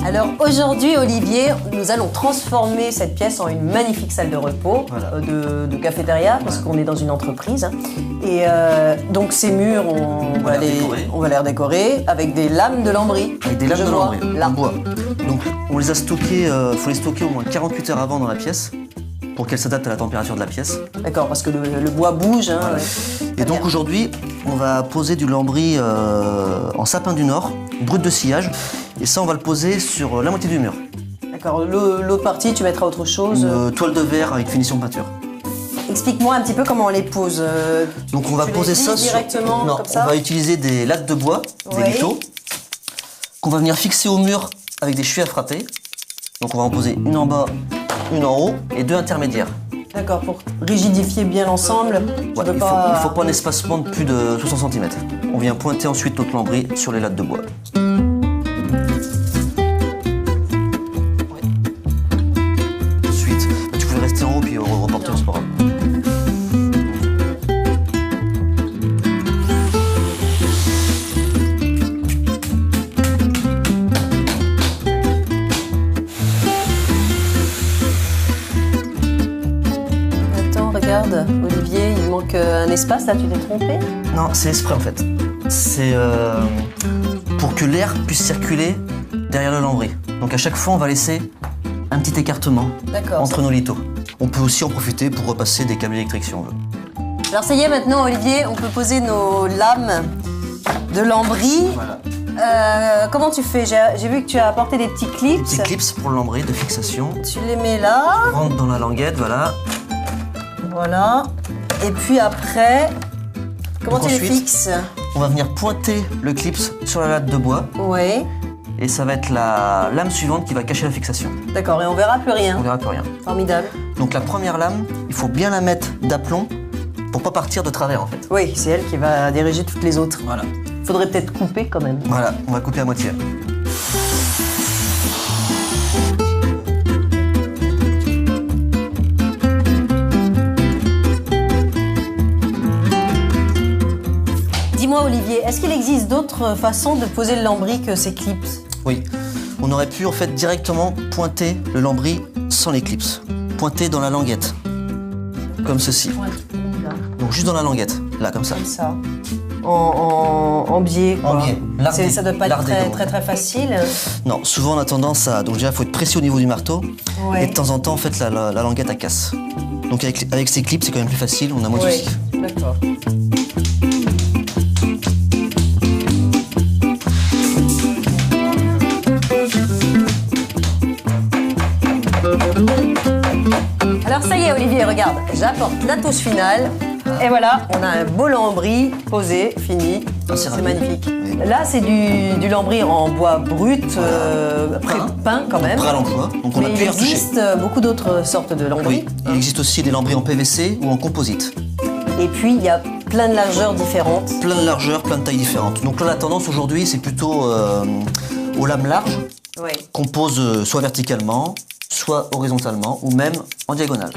Alors aujourd'hui, Olivier, nous allons transformer cette pièce en une magnifique salle de repos, Voilà. de cafétéria, parce qu'on est dans une entreprise. Hein. Et donc ces murs, on va les redécorer avec des lames de lambris. Avec des lames de lambris, là. en bois. Donc on les a stockées, faut les stocker au moins 48 heures avant dans la pièce pour qu'elles s'adaptent à la température de la pièce. D'accord, parce que le bois bouge. Hein, Voilà. ouais. Et donc aujourd'hui, on va poser du lambris en sapin du Nord, brut de sillage. Et ça, on va le poser sur la moitié du mur. D'accord, l'autre partie, tu mettras autre chose. Une toile de verre avec finition peinture. Explique-moi un petit peu comment on les pose. Donc on va tu poser les ça vises directement Non, comme ça. on va utiliser des lattes de bois, Ouais. des lithots, qu'on va venir fixer au mur avec des chuis à frapper. Donc on va en poser une en bas, une en haut et deux intermédiaires. D'accord, pour rigidifier bien l'ensemble. Ouais, il ne faut pas un espacement de plus de 60 cm. On vient pointer ensuite notre lambris sur les lattes de bois. Ensuite, tu pouvais rester en haut puis reporter, c'est pas grave. Attends, regarde, Olivier, il manque un espace là, tu t'es trompé? Non, c'est exprès en fait. C'est pour que l'air puisse circuler derrière le lambris. Donc à chaque fois, on va laisser un petit écartement entre nos lithots. On peut aussi en profiter pour repasser des câbles électriques si on veut. Alors ça y est, maintenant, Olivier, on peut poser nos lames de lambris. Voilà. Comment tu fais? J'ai vu que tu as apporté des petits clips. Des petits clips pour le lambris de fixation. Tu les mets là. On rentre dans la languette, voilà. Voilà. Et puis après, comment Donc tu les ensuite, fixes? On va venir pointer le clips sur la latte de bois. Oui. Et ça va être la lame suivante qui va cacher la fixation. D'accord, et on verra plus rien. On verra plus rien. Formidable. Donc la première lame, il faut bien la mettre d'aplomb pour pas partir de travers en fait. Oui, c'est elle qui va diriger toutes les autres. Voilà. Faudrait peut-être couper quand même. Voilà, on va couper à moitié. Dis-moi Olivier, est-ce qu'il existe d'autres façons de poser le lambris que ces clips? Oui, on aurait pu en fait directement pointer le lambris sans les clips. Pointer dans la languette, comme ceci. Donc juste dans la languette, là comme ça. Comme ça. En biais, quoi. En biais, lardé. Ça doit pas être Lardé, très, donc. très très facile. Non, souvent on a tendance à... Donc déjà, il faut être précis au niveau du marteau. Ouais. Et de temps en temps, en fait, la languette, elle casse. Donc avec ces clips, c'est quand même plus facile, on a moins de Oui, soucis. d'accord. Alors ça y est Olivier, regarde, j'apporte la touche finale. Et voilà, on a un beau lambris posé, fini. Ah, c'est C'est rapide. magnifique. Oui. Là, c'est du lambris en bois brut, peint quand même. Prêt à l'emploi, donc on a Mais pu y il retoucher. existe beaucoup d'autres sortes de lambris. Oui, il existe aussi des lambris en PVC ou en composite. Et puis, il y a plein de largeurs différentes. Plein de largeurs, plein de tailles différentes. Donc là, la tendance aujourd'hui, c'est plutôt aux lames larges, Ouais. qu'on pose soit verticalement, soit horizontalement, ou même en diagonale.